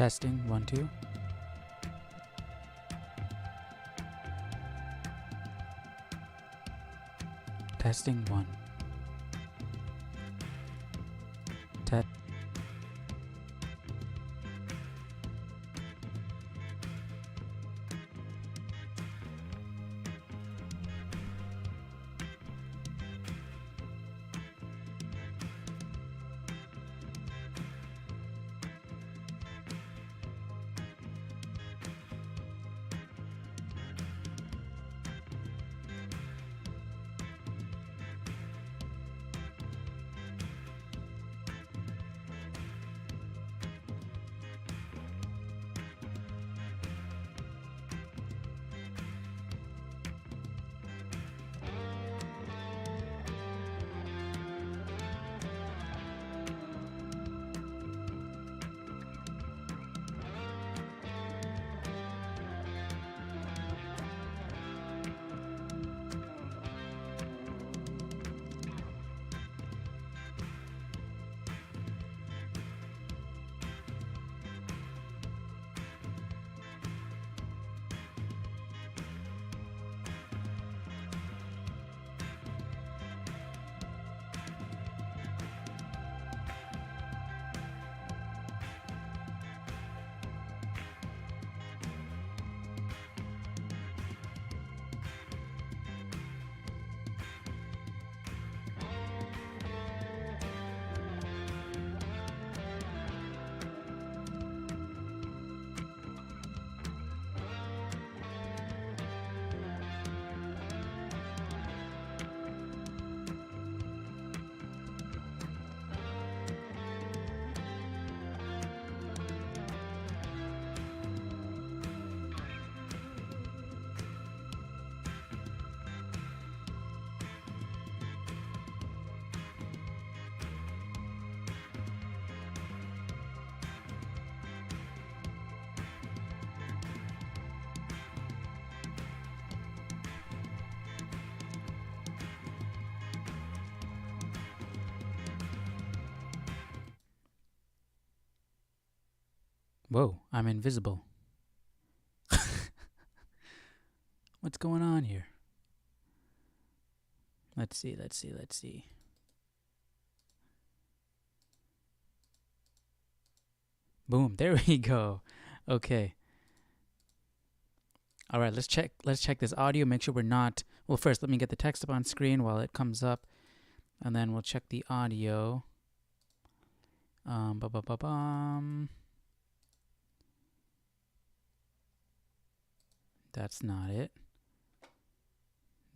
Testing 1 2. Testing 1. Test. Whoa, I'm invisible. What's going on here? Let's see. Boom, there we go. Okay. All right, let's check this audio, make sure we're not... Well, first, let me get the text up on screen while it comes up, and then we'll check the audio. That's not it.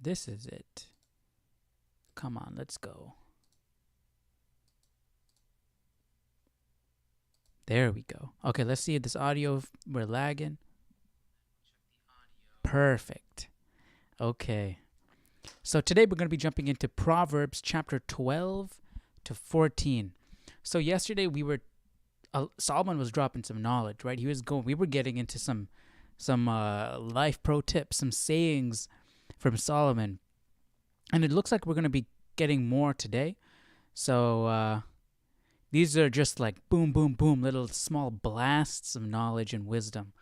This is it. Come on, let's go. There we go. Okay, let's see if this audio, we're lagging. Perfect. Okay. So today we're going to be jumping into Proverbs chapter 12 to 14. So yesterday Solomon was dropping some knowledge, right? We were getting into some life pro tips, some sayings from Solomon. And it looks like we're going to be getting more today. So these are just like boom, boom, boom, little small blasts of knowledge and wisdom.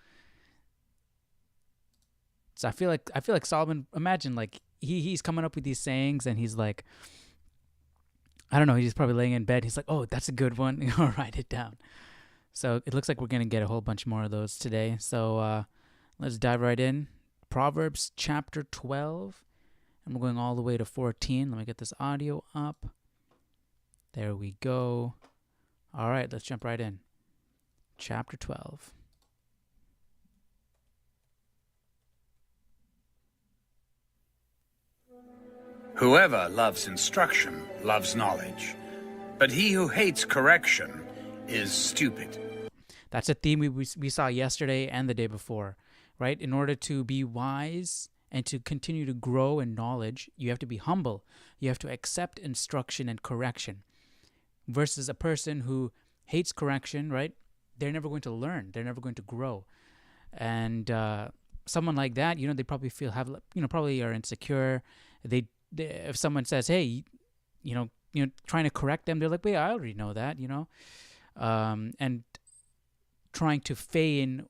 So I feel like Solomon, imagine like he's coming up with these sayings and he's like, I don't know, he's probably laying in bed. He's like, oh, that's a good one. I'll write it down. So it looks like we're going to get a whole bunch more of those today. So let's dive right in. Proverbs chapter 12. And we're going all the way to 14. Let me get this audio up. There we go. All right, let's jump right in. Chapter 12. Whoever loves instruction loves knowledge, but he who hates correction is stupid. That's a theme we saw yesterday and the day before, right? In order to be wise and to continue to grow in knowledge, you have to be humble. You have to accept instruction and correction. Versus a person who hates correction, right? They're never going to learn. They're never going to grow. And someone like that, they probably probably are insecure. If someone says, hey, trying to correct them, they're like, wait, I already know that, and trying to feign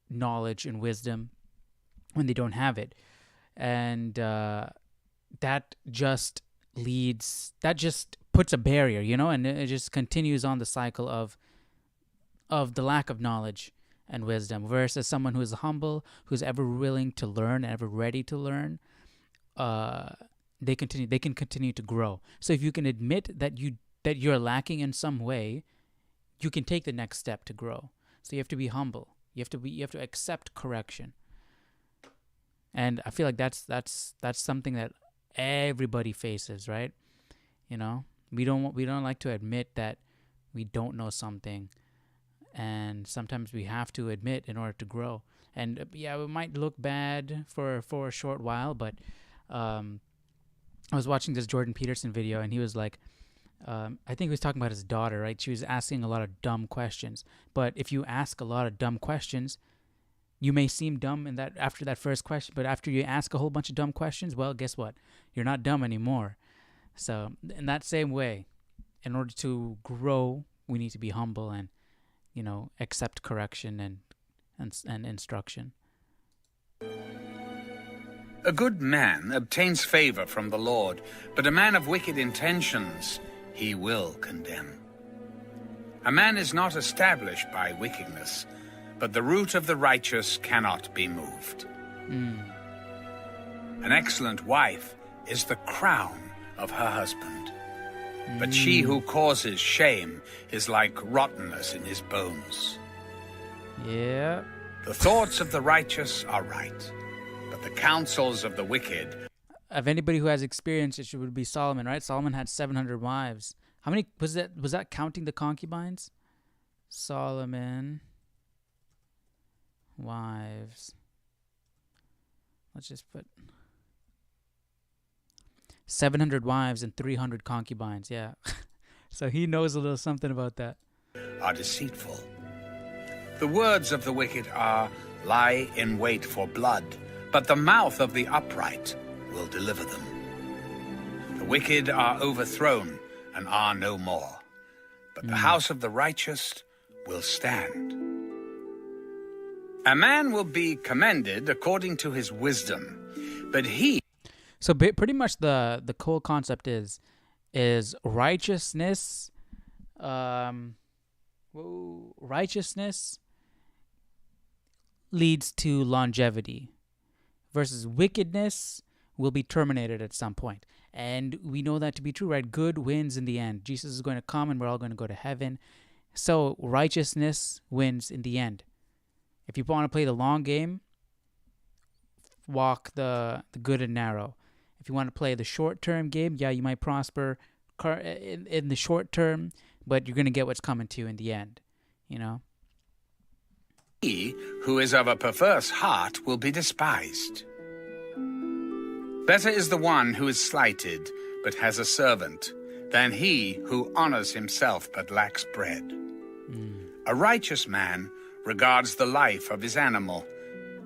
knowledge and wisdom when they don't have it. And that just puts a barrier, and it just continues on the cycle of the lack of knowledge and wisdom, versus someone who is humble, who's ever willing to learn, ever ready to learn. They can continue to grow. So if you can admit that you're lacking in some way, you can take the next step to grow. So you have to be humble. You have to accept correction. And I feel like that's something that everybody faces, right? We don't like to admit that we don't know something, and sometimes we have to admit in order to grow. And it might look bad for a short while, but I was watching this Jordan Peterson video, and he was like, I think he was talking about his daughter, right? She was asking a lot of dumb questions. But if you ask a lot of dumb questions, you may seem dumb after that first question, but after you ask a whole bunch of dumb questions, well, guess what? You're not dumb anymore. So in that same way, in order to grow, we need to be humble and, accept correction and instruction. A good man obtains favor from the Lord, but a man of wicked intentions he will condemn. A man is not established by wickedness, but the root of the righteous cannot be moved. An excellent wife is the crown of her husband, but she who causes shame is like rottenness in his bones. Yeah. The thoughts of the righteous are right, but the counsels of the wicked... Of anybody who has experience, it would be Solomon, right? Solomon had 700 wives. How many was that? Was that counting the concubines? Solomon wives. Let's just put 700 wives and 300 concubines. Yeah. So he knows a little something about that. ...are deceitful. The words of the wicked lie in wait for blood, but the mouth of the upright will deliver them. The wicked are overthrown and are no more, but the house of the righteous will stand. A man will be commended according to his wisdom, but he... So pretty much the whole concept is righteousness. Righteousness leads to longevity, versus wickedness will be terminated at some point. And we know that to be true, right? Good wins in the end. Jesus is going to come and we're all going to go to heaven. So righteousness wins in the end. If you want to play the long game, walk the good and narrow. If you want to play the short-term game, you might prosper in the short term, but you're going to get what's coming to you in the end, He who is of a perverse heart will be despised. Better is the one who is slighted, but has a servant, than he who honors himself but lacks bread. A righteous man regards the life of his animal,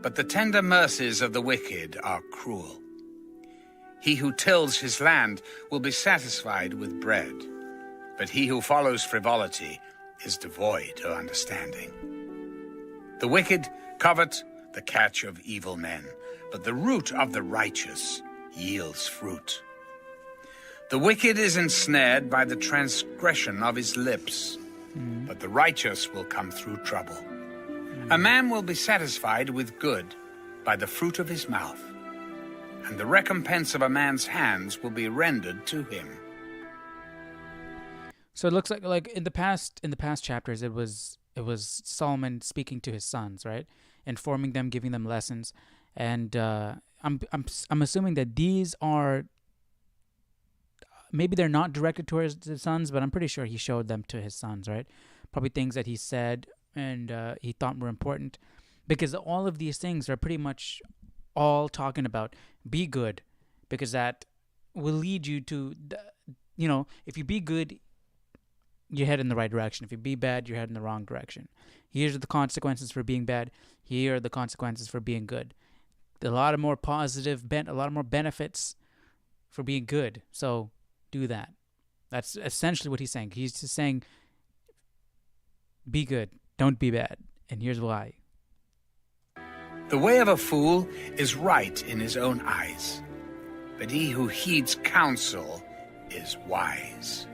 but the tender mercies of the wicked are cruel. He who tills his land will be satisfied with bread, but he who follows frivolity is devoid of understanding. The wicked covet the catch of evil men, but the root of the righteous yields fruit. The wicked is ensnared by the transgression of his lips, but the righteous will come through trouble. A man will be satisfied with good by the fruit of his mouth, and the recompense of a man's hands will be rendered to him. So it looks like in the past chapters it was Solomon speaking to his sons, right? Informing them, giving them lessons. And I'm assuming that these are, maybe they're not directed towards his sons, but I'm pretty sure he showed them to his sons, right? Probably things that he said and he thought were important, because all of these things are pretty much all talking about be good, because that will lead you to, if you be good, you head in the right direction. If you be bad, you head in the wrong direction. Here's the consequences for being bad. Here are the consequences for being good. A lot more benefits for being good. So do that. That's essentially what he's saying. He's just saying, be good, don't be bad. And here's why. The way of a fool is right in his own eyes, but he who heeds counsel is wise.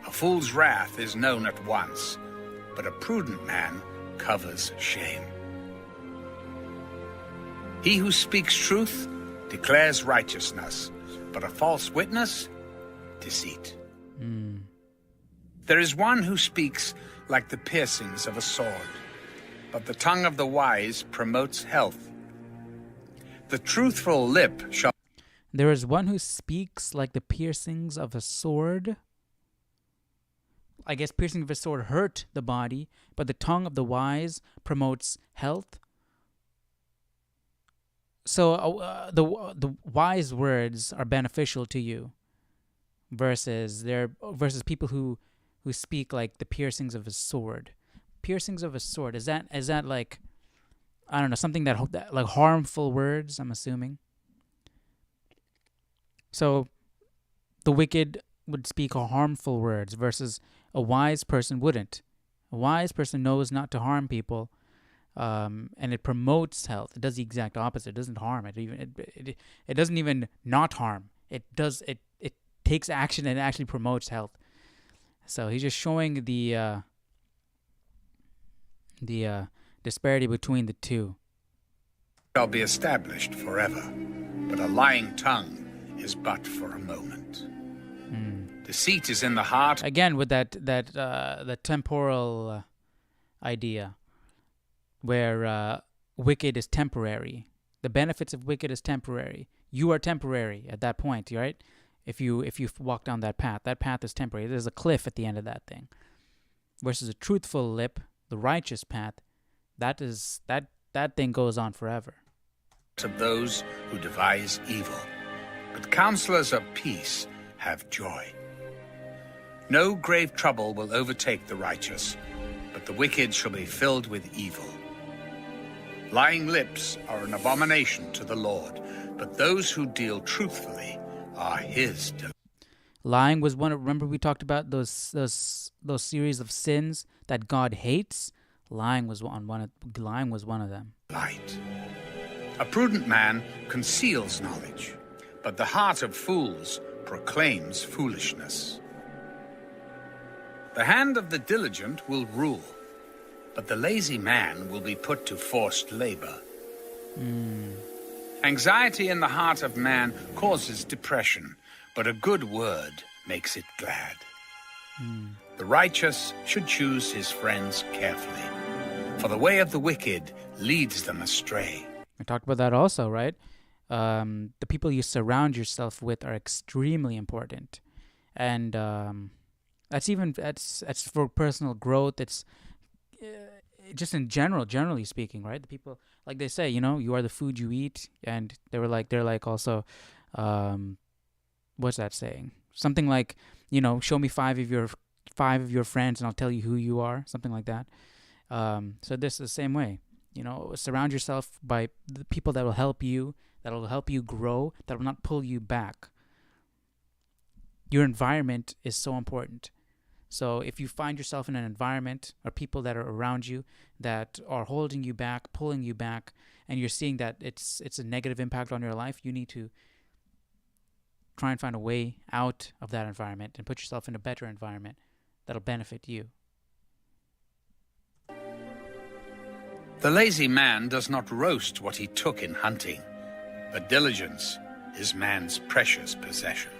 A fool's wrath is known at once, but a prudent man covers shame. He who speaks truth declares righteousness, but a false witness, deceit. There is one who speaks like the piercings of a sword, but the tongue of the wise promotes health. The truthful lip shall... There is one who speaks like the piercings of a sword. I guess piercing of a sword hurt the body, but the tongue of the wise promotes health. So the wise words are beneficial to you, versus people who speak like the piercings of a sword. Piercings of a sword, is that like, I don't know, something that like harmful words, I'm assuming. So the wicked would speak harmful words versus a wise person wouldn't. A wise person knows not to harm people, and it promotes health. It does the exact opposite. It doesn't harm. It doesn't even not harm. It takes action and actually promotes health. So he's just showing the disparity between the two. Shall be established forever, but a lying tongue is but for a moment. Deceit is in the heart. Again, with that temporal idea, where wicked is temporary. The benefits of wicked is temporary. You are temporary at that point, right? If you walk down that path is temporary. There's a cliff at the end of that thing. Versus a truthful lip, the righteous path, that thing goes on forever. Of those who devise evil, but counselors of peace have joy. No grave trouble will overtake the righteous, but the wicked shall be filled with evil. Lying lips are an abomination to the Lord, but those who deal truthfully are his delight. Lying was one. Remember we talked about those series of sins that God hates. Lying was one of them. Light. A prudent man conceals knowledge, but the heart of fools proclaims foolishness. The hand of the diligent will rule, but the lazy man will be put to forced labor. Anxiety in the heart of man causes depression, but a good word makes it glad. The righteous should choose his friends carefully, for the way of the wicked leads them astray. I talked about that also, right? The people you surround yourself with are extremely important, and that's for personal growth. It's just in generally speaking, right? The people, like they say, you are the food you eat, and they're like also, what's that saying? Something like, show me five of your friends, and I'll tell you who you are. Something like that. So this is the same way. Surround yourself by the people that will help you grow, that will not pull you back. Your environment is so important. So if you find yourself in an environment or people that are around you that are holding you back, pulling you back, and you're seeing that it's a negative impact on your life, you need to try and find a way out of that environment and put yourself in a better environment that'll benefit you. The lazy man does not roast what he took in hunting, but diligence is man's precious possession.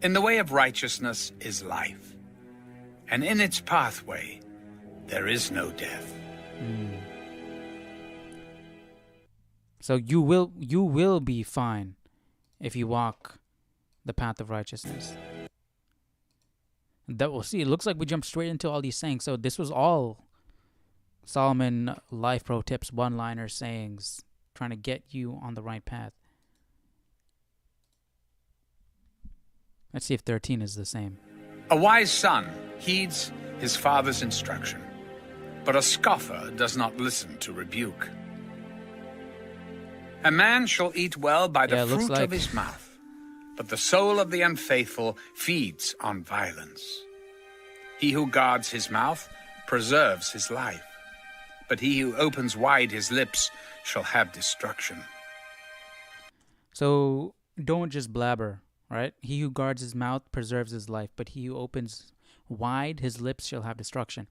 In the way of righteousness is life, and in its pathway there is no death. So you will be fine if you walk the path of righteousness. That we'll see. It looks like we jumped straight into all these sayings. So this was all Solomon life pro tips, one-liner sayings, trying to get you on the right path. Let's see if 13 is the same. A wise son heeds his father's instruction, but a scoffer does not listen to rebuke. A man shall eat well by the fruit of his mouth, but the soul of the unfaithful feeds on violence. He who guards his mouth preserves his life, but he who opens wide his lips shall have destruction. So don't just blabber, right? He who guards his mouth preserves his life, but he who opens wide his lips shall have destruction.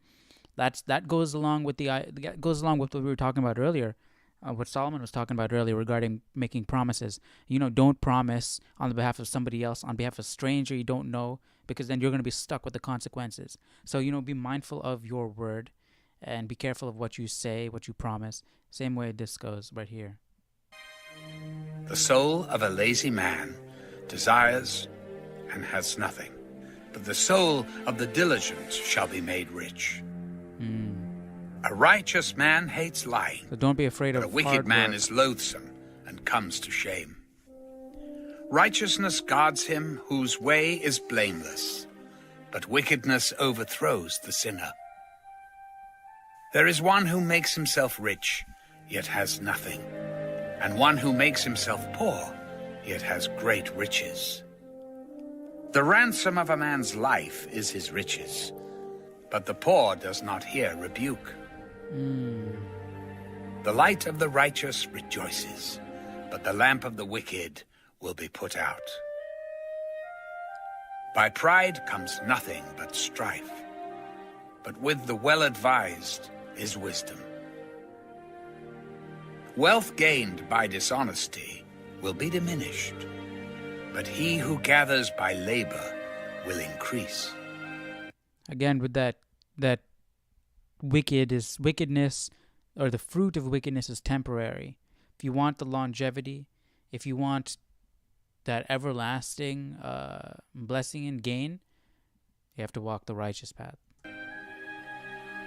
That goes along with what we were talking about earlier, what Solomon was talking about earlier regarding making promises. Don't promise on the behalf of somebody else, on behalf of a stranger you don't know, because then you're going to be stuck with the consequences. So, be mindful of your word and be careful of what you say, what you promise. Same way this goes right here. The soul of a lazy man desires and has nothing, but the soul of the diligent shall be made rich. A righteous man hates lying, So don't be afraid but of a wicked hard man work. is loathsome and comes to shame. Righteousness guards him whose way is blameless, but wickedness overthrows the sinner. There is one who makes himself rich, yet has nothing, and one who makes himself poor, yet has great riches. The ransom of a man's life is his riches, but the poor does not hear rebuke. The light of the righteous rejoices, but the lamp of the wicked will be put out. By pride comes nothing but strife, but with the well-advised is wisdom. Wealth gained by dishonesty will be diminished, but he who gathers by labor will increase. Again, with that wickedness, or the fruit of wickedness is temporary. If you want the longevity, if you want that everlasting blessing and gain, you have to walk the righteous path.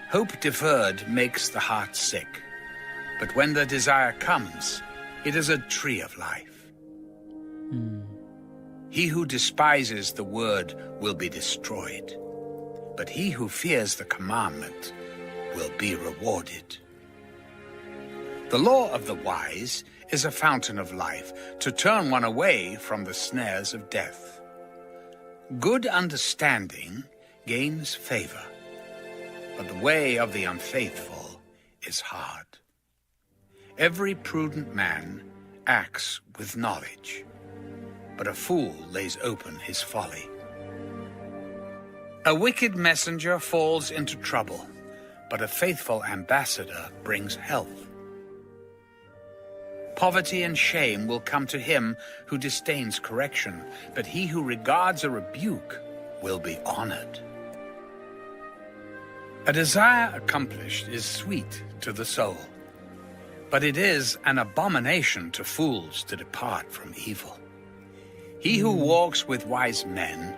Hope deferred makes the heart sick, but when the desire comes, it is a tree of life. He who despises the word will be destroyed, but he who fears the commandment will be rewarded. The law of the wise is a fountain of life, to turn one away from the snares of death. Good understanding gains favor, but the way of the unfaithful is hard. Every prudent man acts with knowledge, but a fool lays open his folly. A wicked messenger falls into trouble, but a faithful ambassador brings health. Poverty and shame will come to him who disdains correction, but he who regards a rebuke will be honored. A desire accomplished is sweet to the soul, but it is an abomination to fools to depart from evil. He who walks with wise men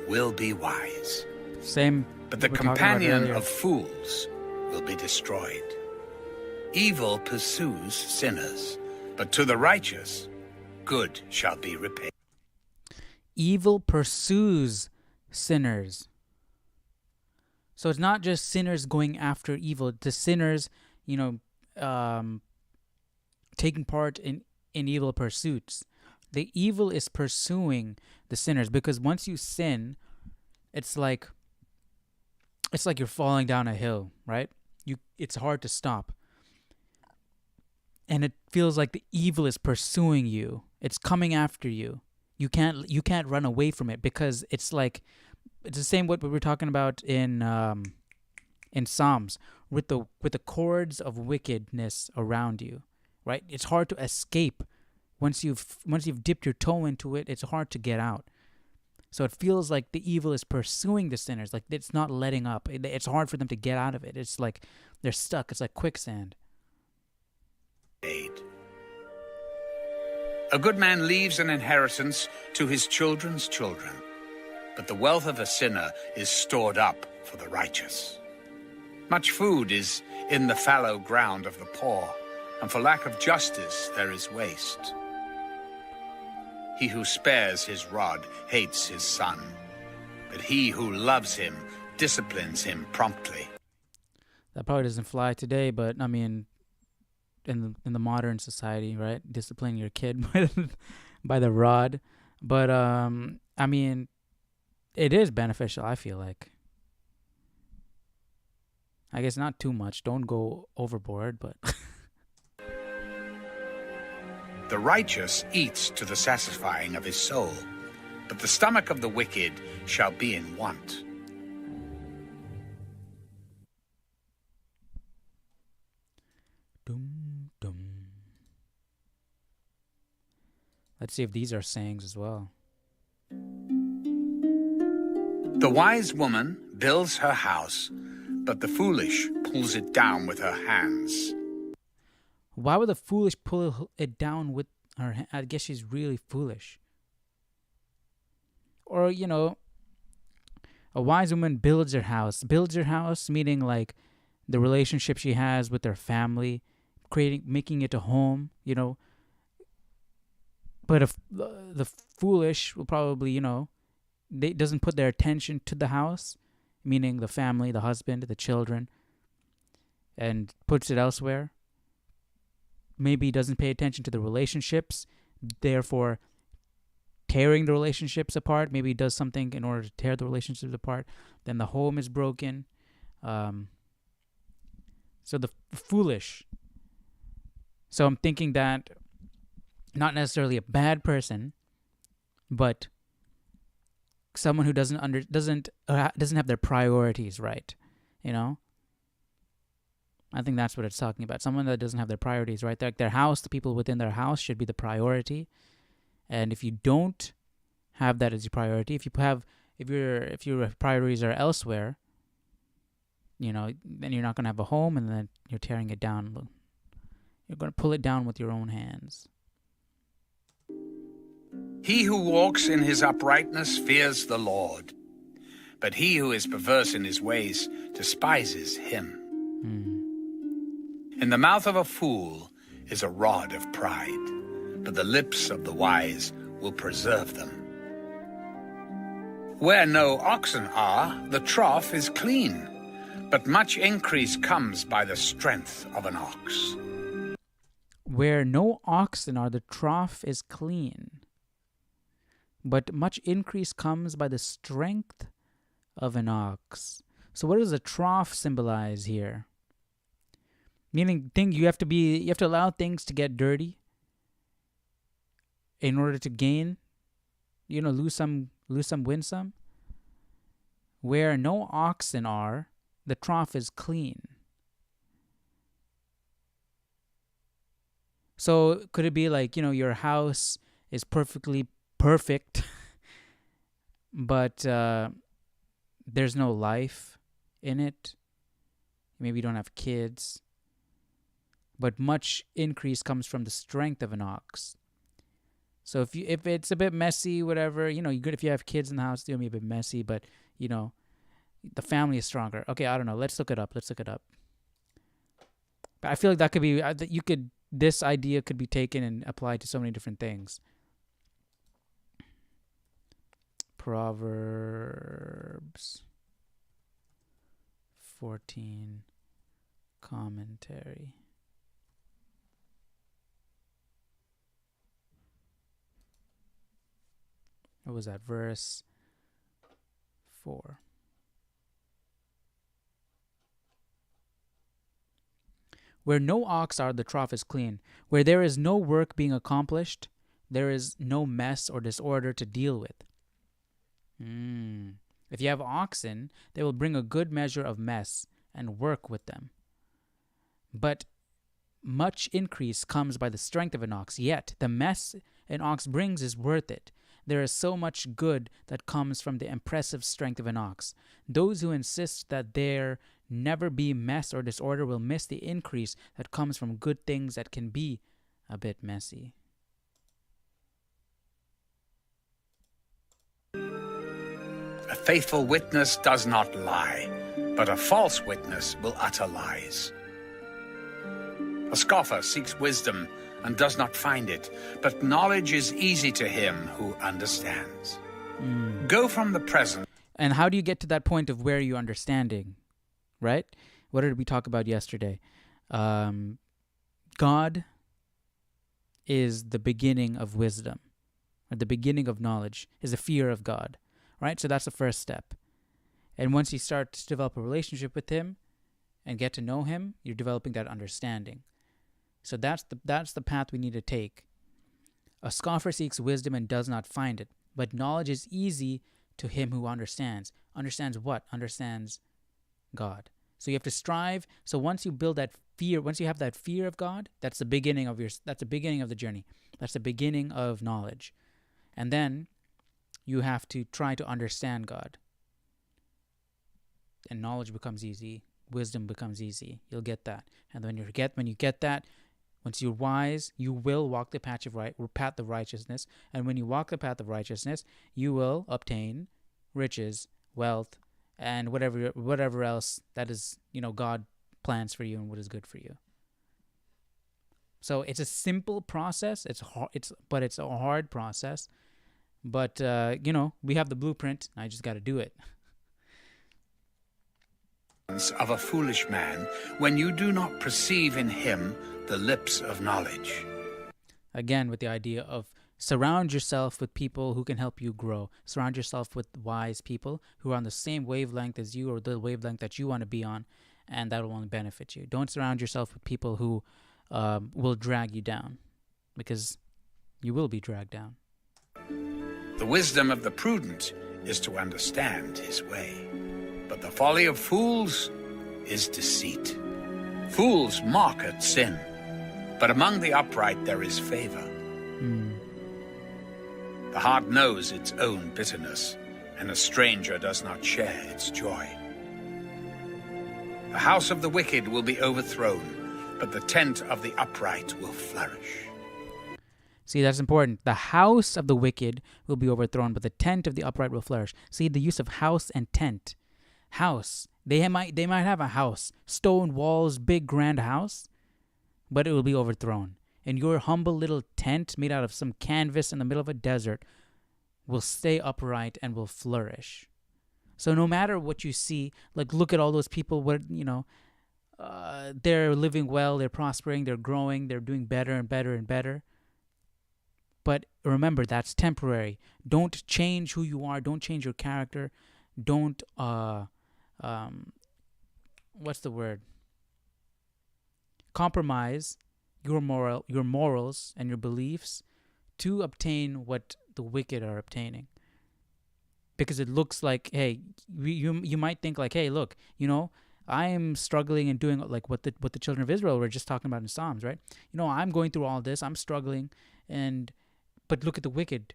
will be wise, Same. but the we were talking about companion earlier. of fools will be destroyed. Evil pursues sinners, but to the righteous, good shall be repaid. Evil pursues sinners. So it's not just sinners going after evil. The sinners, taking part in evil pursuits. The evil is pursuing the sinners, because once you sin, it's like you're falling down a hill, right? It's hard to stop. And it feels like the evil is pursuing you. It's coming after you. You can't run away from it, because it's the same what we were talking about in Psalms, with the cords of wickedness around you, right? It's hard to escape. Once you've dipped your toe into it, it's hard to get out. So it feels like the evil is pursuing the sinners, like it's not letting up. It's hard for them to get out of it. It's like they're stuck. It's like quicksand. A good man leaves an inheritance to his children's children, but the wealth of a sinner is stored up for the righteous. Much food is in the fallow ground of the poor, and for lack of justice there is waste. He who spares his rod hates his son, but he who loves him disciplines him promptly. That probably doesn't fly today, but I mean, in the modern society, right? Disciplining your kid by the rod. But I mean, it is beneficial, I feel like. I guess not too much. Don't go overboard, but The righteous eats to the satisfying of his soul, but the stomach of the wicked shall be in want. dum dum. Let's see if these are sayings as well. The wise woman builds her house, but the foolish pulls it down with her hands. Why would the foolish pull it down with her hand? I guess she's really foolish. Or, a wise woman builds her house. Builds her house, meaning like the relationship she has with her family, making it a home, But if the foolish will probably, they doesn't put their attention to the house, meaning the family, the husband, the children, and puts it elsewhere. Maybe doesn't pay attention to the relationships, therefore tearing the relationships apart. Maybe does something in order to tear the relationships apart. Then the home is broken. So the foolish. So I'm thinking that not necessarily a bad person, but someone who doesn't have their priorities right. I think that's what it's talking about. Someone that doesn't have their priorities right. Their house, the people within their house should be the priority. And if you don't have that as your priority, if your priorities are elsewhere, then you're not going to have a home, and then you're tearing it down. You're going to pull it down with your own hands. He who walks in his uprightness fears the Lord, but he who is perverse in his ways despises him. In the mouth of a fool is a rod of pride, but the lips of the wise will preserve them. Where no oxen are, the trough is clean, but much increase comes by the strength of an ox. Where no oxen are, the trough is clean, but much increase comes by the strength of an ox. So what does a trough symbolize here? Meaning, you have to allow things to get dirty in order to gain, lose some, win some. Where no oxen are, the trough is clean. So could it be like, your house is perfectly perfect, but there's no life in it? Maybe you don't have kids. But much increase comes from the strength of an ox. So if it's a bit messy, whatever, you're good if you have kids in the house, they'll be a bit messy, but the family is stronger. Okay, I don't know. Let's look it up. But I feel like that could be this idea could be taken and applied to so many different things. Proverbs 14 commentary. What was that? Verse 4. Where no ox are, the trough is clean. Where there is no work being accomplished, there is no mess or disorder to deal with. If you have oxen, they will bring a good measure of mess and work with them. But much increase comes by the strength of an ox. Yet the mess an ox brings is worth it. There is so much good that comes from the impressive strength of an ox. Those who insist that there never be mess or disorder will miss the increase that comes from good things that can be a bit messy. A faithful witness does not lie, but a false witness will utter lies. A scoffer seeks wisdom and does not find it, but knowledge is easy to him who understands. Go from the present. And how do you get to that point of where you're understanding? Right? What did we talk about yesterday? God is the beginning of wisdom, or the beginning of knowledge is the fear of God. Right? So that's the first step. And once you start to develop a relationship with him, and get to know him, you're developing that understanding. So that's the path we need to take. A scoffer seeks wisdom and does not find it, but knowledge is easy to him who understands. Understands what? Understands God. So you have to strive. So once you build that fear, once you have that fear of God, that's the beginning of the journey. That's the beginning of knowledge. And then you have to try to understand God. And knowledge becomes easy. Wisdom becomes easy. You'll get that. And when you get that, once you're wise, you will walk the path of righteousness. And when you walk the path of righteousness, you will obtain riches, wealth, and whatever else that is, God plans for you and what is good for you. So it's a simple process. But it's a hard process. But we have the blueprint. I just got to do it. Of a foolish man, when you do not perceive in him the lips of knowledge. Again, with the idea of surround yourself with people who can help you grow. Surround yourself with wise people who are on the same wavelength as you, or the wavelength that you want to be on, and that will only benefit you. Don't surround yourself with people who will drag you down, because you will be dragged down. The wisdom of the prudent is to understand his way, but the folly of fools is deceit. Fools mock at sin, but among the upright there is favor. The heart knows its own bitterness, and a stranger does not share its joy. The house of the wicked will be overthrown, but the tent of the upright will flourish. See, that's important. The house of the wicked will be overthrown, but the tent of the upright will flourish. See, the use of house and tent. House. They might have a house, stone walls, big grand house, but it will be overthrown. And your humble little tent made out of some canvas in the middle of a desert will stay upright and will flourish. So no matter what you see, like look at all those people they're living well, they're prospering, they're growing, they're doing better and better and better. But remember, that's temporary. Don't change who you are. Don't change your character. Don't compromise your morals and your beliefs to obtain what the wicked are obtaining. Because it looks like, hey, you might think like, hey, look, I am struggling and doing like what the children of Israel were just talking about in Psalms, right? I'm going through all this. I'm struggling, but look at the wicked.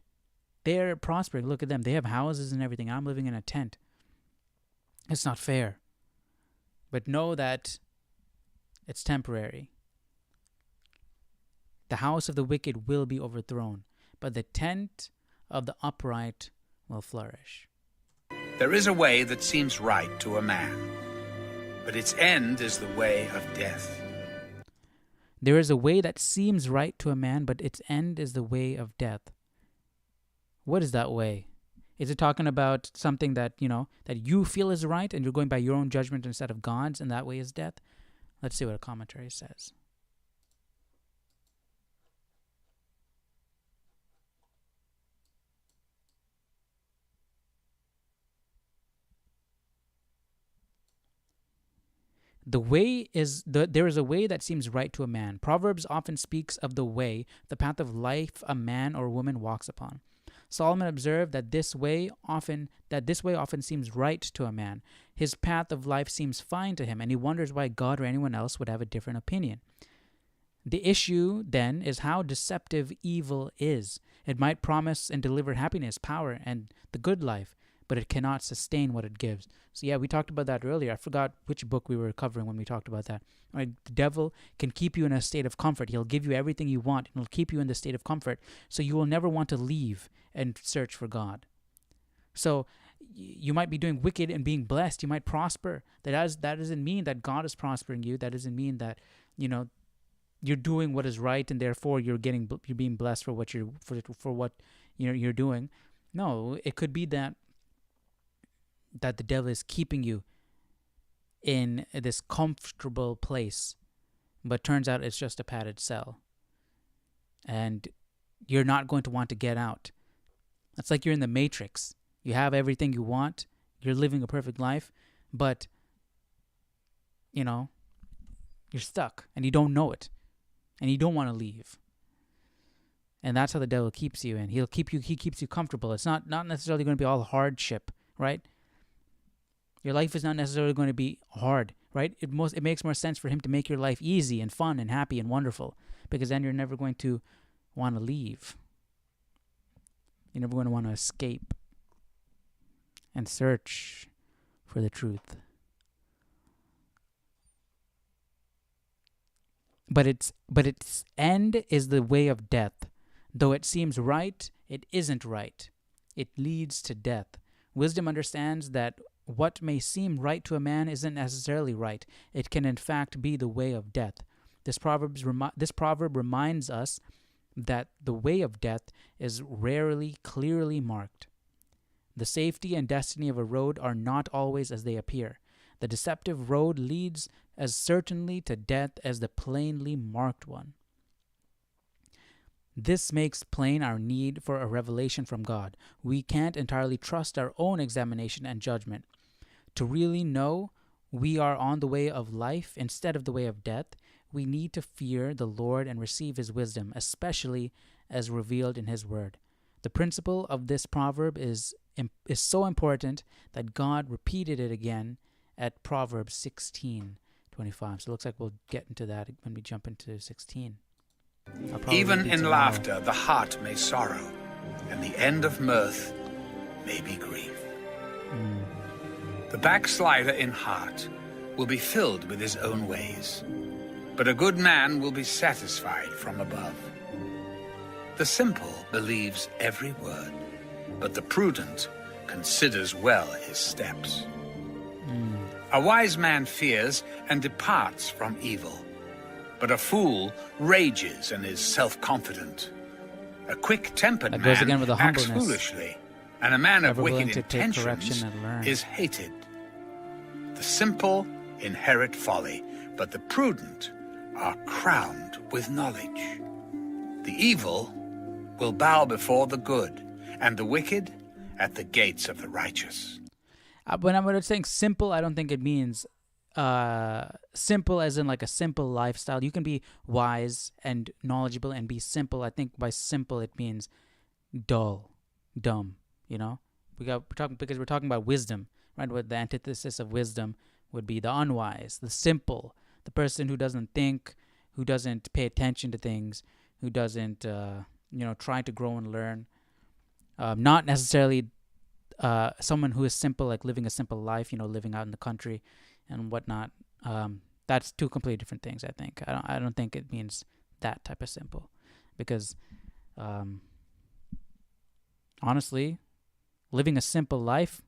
They're prospering. Look at them. They have houses and everything. I'm living in a tent. It's not fair. But know that it's temporary. The house of the wicked will be overthrown, but the tent of the upright will flourish. There is a way that seems right to a man, but its end is the way of death. There is a way that seems right to a man, but its end is the way of death. What is that way? Is it talking about something that, that you feel is right and you're going by your own judgment instead of God's, and that way is death? Let's see what a commentary says. There is a way that seems right to a man. Proverbs often speaks of the path of life a man or woman walks upon. Solomon observed that this way often seems right to a man. His path of life seems fine to him, and he wonders why God or anyone else would have a different opinion. The issue, then, is how deceptive evil is. It might promise and deliver happiness, power, and the good life, but it cannot sustain what it gives. So yeah, we talked about that earlier. I forgot which book we were covering when we talked about that. Right? The devil can keep you in a state of comfort. He'll give you everything you want, and he'll keep you in the state of comfort, so you will never want to leave and search for God. So you might be doing wicked and being blessed. You might prosper. That doesn't mean that God is prospering you. That doesn't mean that you're doing what is right, and therefore you're being blessed for what you're doing. No, it could be that the devil is keeping you in this comfortable place, but turns out it's just a padded cell, and you're not going to want to get out. It's like you're in the Matrix. You have everything you want. You're living a perfect life, but you're stuck and you don't know it and you don't want to leave. And that's how the devil keeps you, and he keeps you comfortable. It's not necessarily going to be all hardship, right? Your life is not necessarily going to be hard, right? It makes more sense for him to make your life easy and fun and happy and wonderful, because then you're never going to want to leave. You're never going to want to escape and search for the truth. But its end is the way of death. Though it seems right, it isn't right. It leads to death. Wisdom understands that what may seem right to a man isn't necessarily right. It can in fact be the way of death. This proverb reminds us that the way of death is rarely clearly marked. The safety and destiny of a road are not always as they appear. The deceptive road leads as certainly to death as the plainly marked one. This makes plain our need for a revelation from God. We can't entirely trust our own examination and judgment. To really know we are on the way of life instead of the way of death, we need to fear the Lord and receive His wisdom, especially as revealed in His Word. The principle of this proverb is so important that God repeated it again at Proverbs 16:25. So it looks like we'll get into that when we jump into 16. Even in laughter the heart may sorrow, and the end of mirth may be grief. The backslider in heart will be filled with his own ways, but a good man will be satisfied from above. The simple believes every word, but the prudent considers well his steps. A wise man fears and departs from evil, but a fool rages and is self-confident. A quick-tempered man acts foolishly, and a man of wicked intentions is hated. The simple inherit folly, but the prudent are crowned with knowledge. The evil will bow before the good, and the wicked at the gates of the righteous. When I'm saying simple, I don't think it means simple as in like a simple lifestyle. You can be wise and knowledgeable and be simple. I think by simple it means dull, dumb. We're talking about wisdom, right? What the antithesis of wisdom would be the unwise, the simple, the person who doesn't think, who doesn't pay attention to things, who doesn't try to grow and learn. Not necessarily someone who is simple, like living a simple life, living out in the country and whatnot. That's two completely different things, I think. I don't think it means that type of simple, because honestly, living a simple life,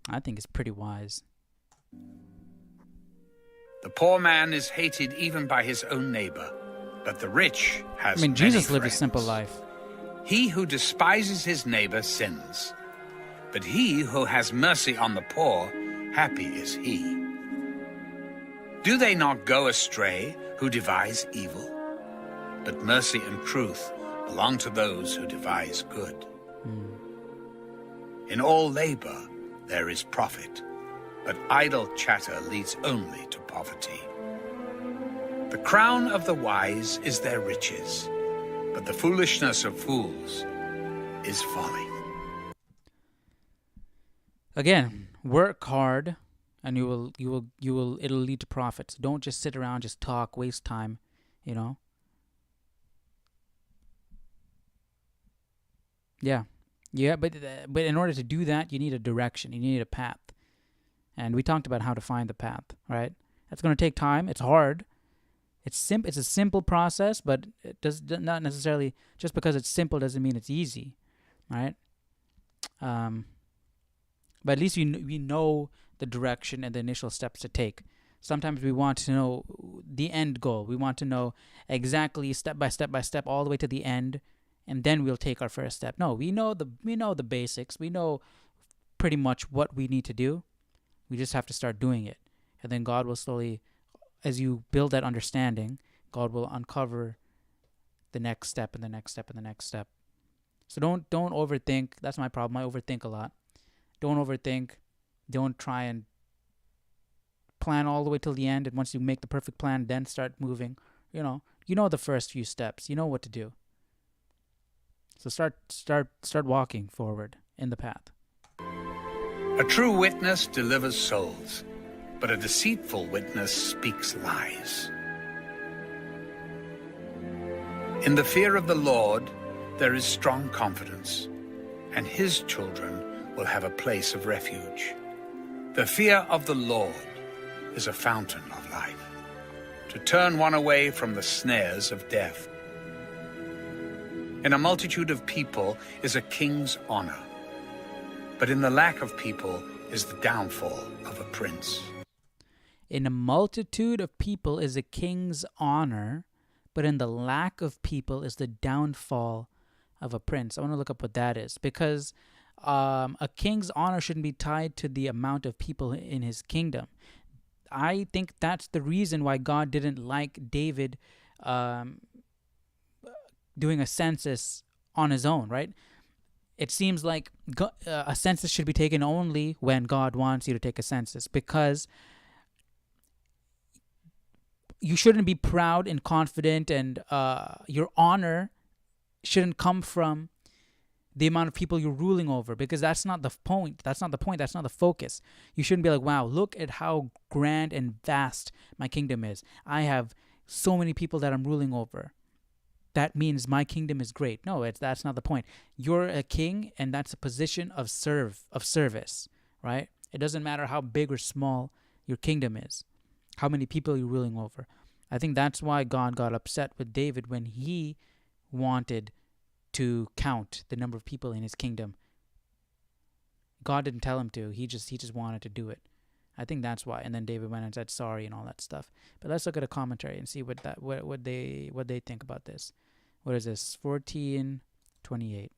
I think, is pretty wise. The poor man is hated even by his own neighbor, but the rich has many Jesus lived a friends. simple life. He who despises his neighbor sins, but he who has mercy on the poor, happy is he. Do they not go astray who devise evil? But mercy and truth belong to those who devise good. In all labor there is profit, but idle chatter leads only to poverty. The crown of the wise is their riches, but the foolishness of fools is folly. Again, work hard, and it'll lead to profits. Don't just sit around, just talk, waste time, Yeah, but in order to do that, you need a direction. You need a path. And we talked about how to find the path, right? That's going to take time. It's hard. It's a simple process, but it does not necessarily, just because it's simple doesn't mean it's easy, right? But at least we know the direction and the initial steps to take. Sometimes we want to know the end goal. We want to know exactly step by step all the way to the end, and then we'll take our first step. No, we know the basics. We know pretty much what we need to do. We just have to start doing it. And then God will slowly, as you build that understanding, God will uncover the next step and the next step and the next step. So don't overthink. That's my problem. I overthink a lot. Don't overthink. Don't try and plan all the way till the end, and once you make the perfect plan, then start moving. You know the first few steps. You know what to do. So start walking forward in the path. A true witness delivers souls, but a deceitful witness speaks lies. In the fear of the Lord, there is strong confidence, and his children will have a place of refuge. The fear of the Lord is a fountain of life, to turn one away from the snares of death. In a multitude of people is a king's honor, but in the lack of people is the downfall of a prince. In a multitude of people is a king's honor, but in the lack of people is the downfall of a prince. I want to look up what that is, because a king's honor shouldn't be tied to the amount of people in his kingdom. I think that's the reason why God didn't like David doing a census on his own, right? It seems like a census should be taken only when God wants you to take a census, because you shouldn't be proud and confident, and your honor shouldn't come from the amount of people you're ruling over, because that's not the point. That's not the point. That's not the focus. You shouldn't be like, wow, look at how grand and vast my kingdom is. I have so many people that I'm ruling over. That means my kingdom is great. No, that's not the point. You're a king, and that's a position of service, right? It doesn't matter how big or small your kingdom is, how many people you're ruling over. I think that's why God got upset with David when he wanted to count the number of people in his kingdom. God didn't tell him to. He just wanted to do it. I think that's why. And then David went and said sorry and all that stuff. But let's look at a commentary and see what they think about this. What is this? 14:28.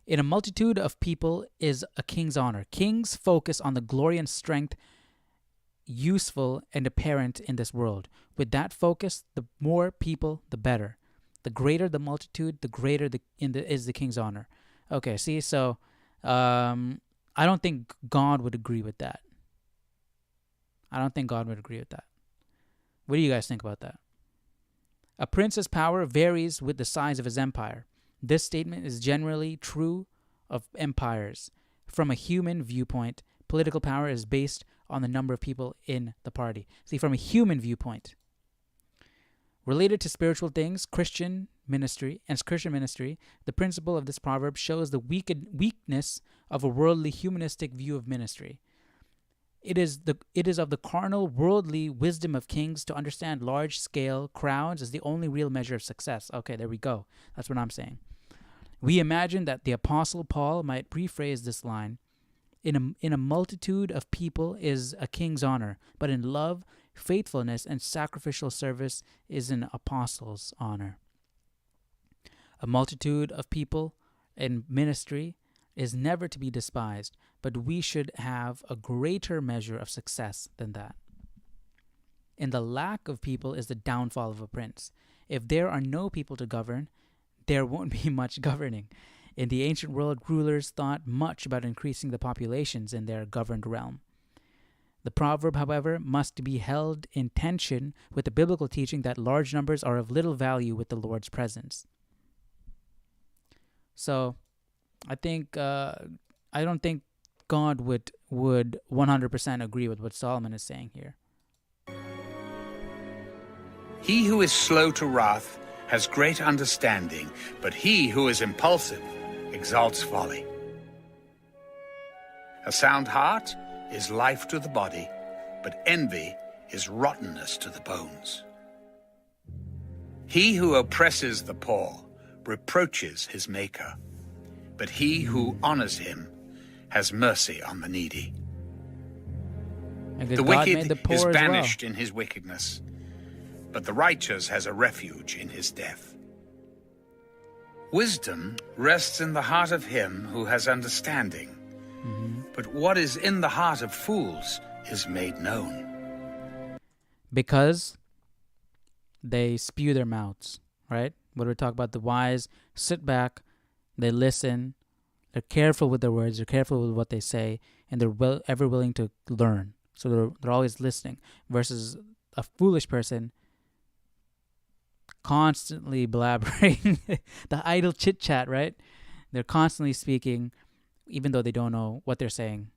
In a multitude of people is a king's honor. Kings focus on the glory and strength useful and apparent in this world. With that focus, the more people, the better. The greater the multitude, the greater is the king's honor. Okay, see, so I don't think God would agree with that. I don't think God would agree with that. What do you guys think about that? A prince's power varies with the size of his empire. This statement is generally true of empires. From a human viewpoint, political power is based on the number of people in the party. See, from a human viewpoint. Related to spiritual things, Christian ministry, the principle of this proverb shows the weakness of a worldly humanistic view of ministry. It is of the carnal, worldly wisdom of kings to understand large-scale crowds as the only real measure of success. Okay, there we go. That's what I'm saying. We imagine that the Apostle Paul might rephrase this line, in a multitude of people is a king's honor, but in love, faithfulness, and sacrificial service is an apostle's honor. A multitude of people in ministry is never to be despised, but we should have a greater measure of success than that. In the lack of people is the downfall of a prince. If there are no people to govern, there won't be much governing. In the ancient world, rulers thought much about increasing the populations in their governed realm. The proverb, however, must be held in tension with the biblical teaching that large numbers are of little value with the Lord's presence. So, I don't think God would 100% agree with what Solomon is saying here. He who is slow to wrath has great understanding, but he who is impulsive exalts folly. A sound heart is life to the body, but envy is rottenness to the bones. He who oppresses the poor reproaches his maker, but he who honors him has mercy on the needy. The wicked is banished in his wickedness, but the righteous has a refuge in his death. Wisdom rests in the heart of him who has understanding, but what is in the heart of fools is made known. Because they spew their mouths, right? What do we talk about? The wise sit back, they listen, they're careful with their words, they're careful with what they say, and they're ever willing to learn. So they're always listening. Versus a foolish person constantly blabbering, the idle chit chat, right? They're constantly speaking, even though they don't know what they're saying.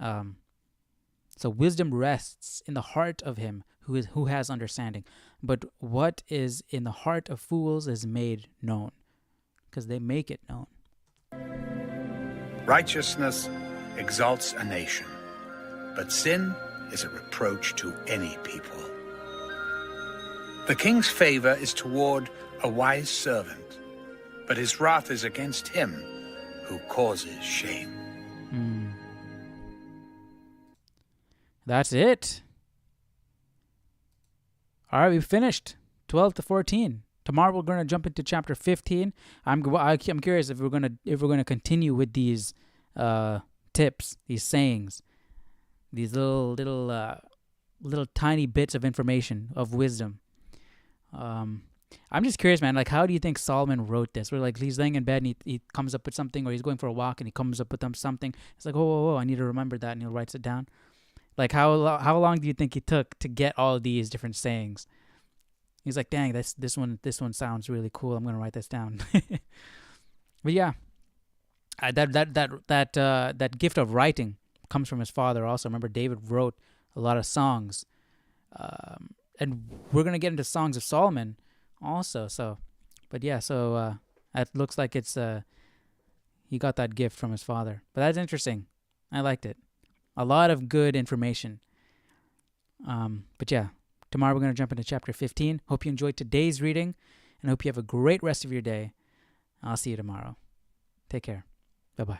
So wisdom rests in the heart of him who has understanding. But what is in the heart of fools is made known, because they make it known. Righteousness exalts a nation, but sin is a reproach to any people. The king's favor is toward a wise servant, but his wrath is against him who causes shame. That's it. All right, we finished 12 to 14. Tomorrow we're going to jump into chapter 15. I'm curious if we're going to continue with these tips, these sayings, these little tiny bits of information of wisdom. I'm just curious, man. Like, how do you think Solomon wrote this? Where like he's laying in bed and he comes up with something, or he's going for a walk and he comes up with something. It's like, whoa, I need to remember that, and he writes it down. Like, how long do you think he took to get all of these different sayings? He's like, dang, this one sounds really cool. I'm gonna write this down. But yeah, that gift of writing comes from his father. Also, remember David wrote a lot of songs, and we're gonna get into Songs of Solomon also. So, but yeah, so it looks like it's he got that gift from his father. But that's interesting. I liked it. A lot of good information. But yeah, tomorrow we're going to jump into chapter 15. Hope you enjoyed today's reading, and hope you have a great rest of your day. I'll see you tomorrow. Take care. Bye-bye.